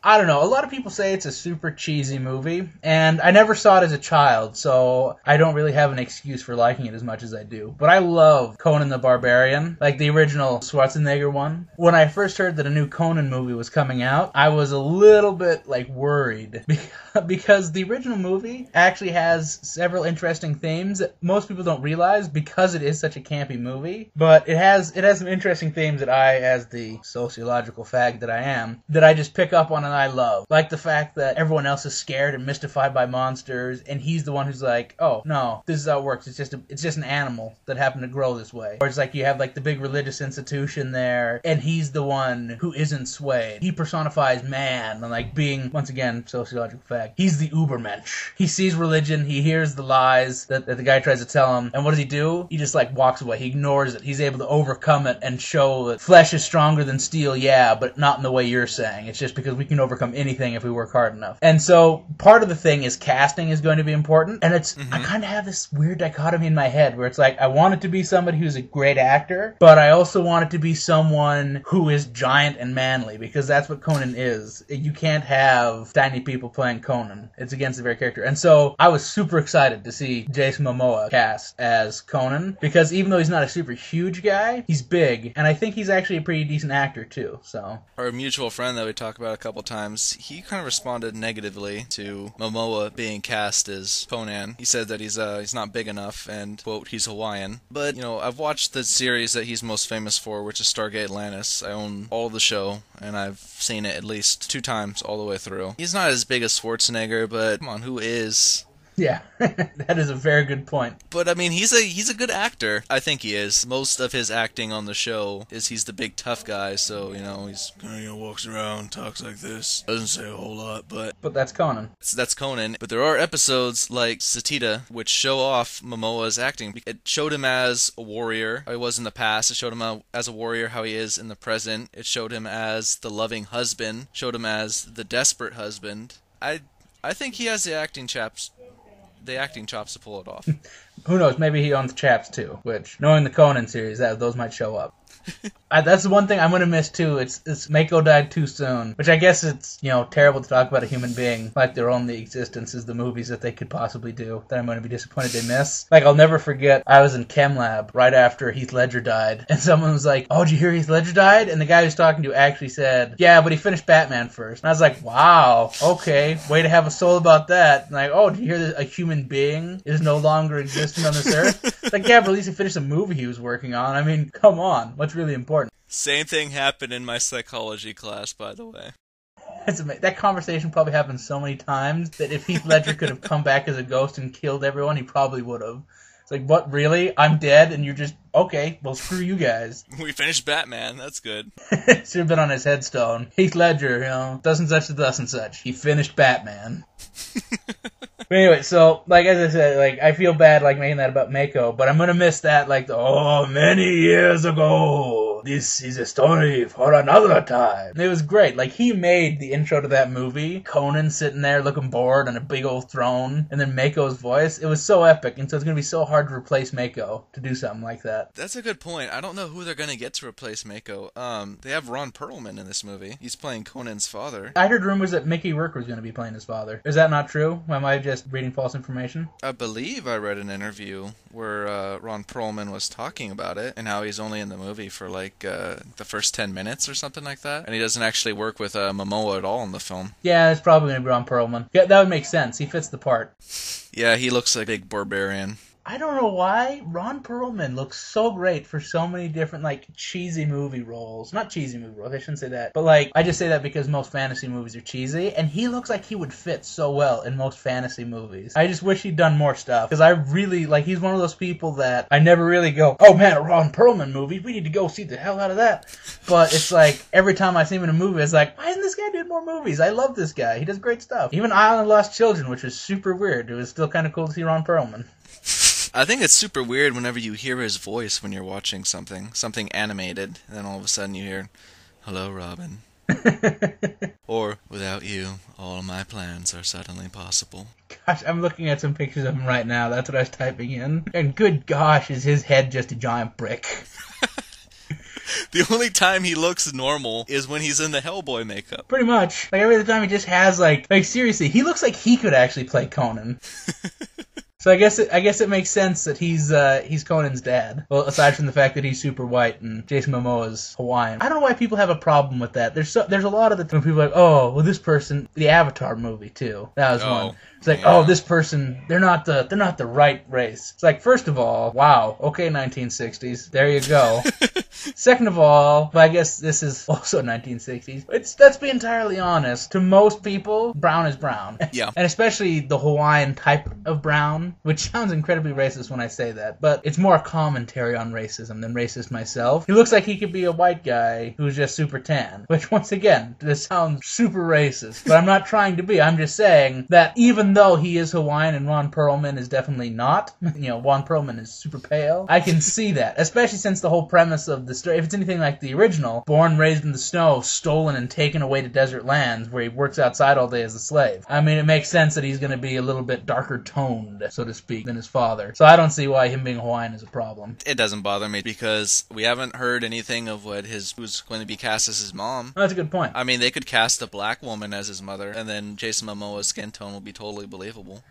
I don't know. A lot of people say it's a super cheesy movie, and I never saw it as a child, so I don't really have an excuse for liking it as much as I do. But I love Conan the Barbarian, like the original Schwarzenegger one. When I first heard that a new Conan movie was coming out, I was a little bit, like, worried. Because the original movie actually has several interesting themes that most people don't realize because it is such a campy movie. But it has some interesting themes that I, as the sociological fag that I am, that I just pick up on and I love. Like the fact that everyone else is scared and mystified by monsters, and he's the one who's like, oh, no, this is how it works. It's just an animal that happened to grow this way. Or it's like you have like the big religious institution there, and he's the one who isn't swayed. He personifies man, and like being, once again, sociological fag. He's the Ubermensch. He sees religion, he hears the lies that the guy tries to tell him, and what does he do? He just like walks away. He ignores it. He's able to overcome it and show that flesh is stronger than steel, yeah, but not in the way you're saying. It's just because we can overcome anything if we work hard enough. And so part of the thing is casting is going to be important, and it's I kind of have this weird dichotomy in my head where it's like I want it to be somebody who's a great actor, but I also want it to be someone who is giant and manly, because that's what Conan is. You can't have tiny people playing Conan. It's against the very character. And so I was super excited to see Jason Momoa cast as Conan, because even though he's not a super huge guy, he's big, and I think he's actually a pretty decent actor too. So our mutual friend that we talked about a couple times, he kind of responded negatively to Momoa being cast as Conan. He said that he's not big enough, and quote, he's Hawaiian. But you know, I've watched the series that he's most famous for, which is Stargate Atlantis. I own all of the show, and I've seen it at least 2 times all the way through. He's not as big as Schwarzenegger, but come on, who is? Yeah, that is a very good point. But I mean, he's a good actor. I think he is. Most of his acting on the show is he's the big tough guy, so you know he's kind of walks around, talks like this, doesn't say a whole lot, but that's Conan. That's Conan. But there are episodes like Satita which show off Momoa's acting. It showed him as a warrior how he was in the past. It showed him as a warrior how he is in the present. It showed him as the loving husband. Showed him as the desperate husband. I think he has the acting chops to pull it off. Who knows? Maybe he owns chaps too, which, knowing the Conan series, those might show up. That's the one thing I'm going to miss too. It's Mako died too soon, which I guess it's, you know, terrible to talk about a human being like their only existence is the movies that they could possibly do that I'm going to be disappointed they miss. Like, I'll never forget, I was in chem lab right after Heath Ledger died, and someone was like, oh, did you hear Heath Ledger died? And the guy who was talking to actually said, yeah, but he finished Batman first. And I was like, wow, okay, way to have a soul about that. And like, oh, did you hear that a human being is no longer existing on this earth? It's like, yeah, but at least he finished a movie he was working on. I mean, come on, what's really important? Same thing happened in my psychology class, by the way. That conversation probably happened so many times that if Heath Ledger could have come back as a ghost and killed everyone, he probably would have. It's like, what, really? I'm dead, and you're just, okay, well, screw you guys. We finished Batman, that's good. Should have been on his headstone. Heath Ledger, you know, thus and such to thus and such. He finished Batman. But anyway, so, like, as I said, like, I feel bad, like, making that about Mako, but I'm gonna miss that, like, many years ago. This is a story for another time. It was great. Like, he made the intro to that movie. Conan sitting there looking bored on a big old throne, and then Mako's voice. It was so epic, and so it's gonna be so hard to replace Mako to do something like that. That's a good point. I don't know who they're gonna get to replace Mako. They have Ron Perlman in this movie. He's playing Conan's father. I heard rumors that Mickey Rourke was gonna be playing his father. Is that not true? Am I just reading false information? I believe I read an interview where Ron Perlman was talking about it and how he's only in the movie for like the first 10 minutes or something like that, and he doesn't actually work with Momoa at all in the film. Yeah, it's probably going to be Ron Perlman. Yeah, that would make sense. He fits the part. Yeah, he looks like a big barbarian. I don't know why Ron Perlman looks so great for so many different, like, cheesy movie roles. Not cheesy movie roles, I shouldn't say that. But, like, I just say that because most fantasy movies are cheesy, and he looks like he would fit so well in most fantasy movies. I just wish he'd done more stuff, because I really, like, he's one of those people that I never really go, oh man, a Ron Perlman movie, we need to go see the hell out of that. But it's like, every time I see him in a movie, it's like, why isn't this guy doing more movies? I love this guy. He does great stuff. Even Island of Lost Children, which was super weird. It was still kind of cool to see Ron Perlman. I think it's super weird whenever you hear his voice when you're watching something animated, and then all of a sudden you hear, hello, Robin. Or, without you, all my plans are suddenly possible. Gosh, I'm looking at some pictures of him right now. That's what I was typing in. And good gosh, is his head just a giant brick. The only time he looks normal is when he's in the Hellboy makeup. Pretty much. Like, every other time he just has, like seriously, he looks like he could actually play Conan. So I guess it makes sense that he's Conan's dad. Well, aside from the fact that he's super white and Jason Momoa's Hawaiian. I don't know why people have a problem with that. There's a lot of the time people are like, oh, well, this person, the Avatar movie too. That was one. It's like, oh, this person, they're not the right race. It's like, first of all, wow, okay, 1960s, there you go. Second of all, but I guess this is also 1960s. Let's be entirely honest. To most people, brown is brown. Yeah. And especially the Hawaiian type of brown, which sounds incredibly racist when I say that, but it's more a commentary on racism than racist myself. He looks like he could be a white guy who's just super tan, which once again, this sounds super racist, but I'm not trying to be. I'm just saying that even though he is Hawaiian and Ron Perlman is definitely not, Ron Perlman is super pale, I can see that, especially since the whole premise of the story, if it's anything like the original, born, raised in the snow, stolen and taken away to desert lands where he works outside all day as a slave. I mean, it makes sense that he's going to be a little bit darker toned, so to speak, than his father. So I don't see why him being Hawaiian is a problem. It doesn't bother me because we haven't heard anything of who's going to be cast as his mom. Oh, that's a good point. I mean, they could cast a black woman as his mother, and then Jason Momoa's skin tone will be totally believable.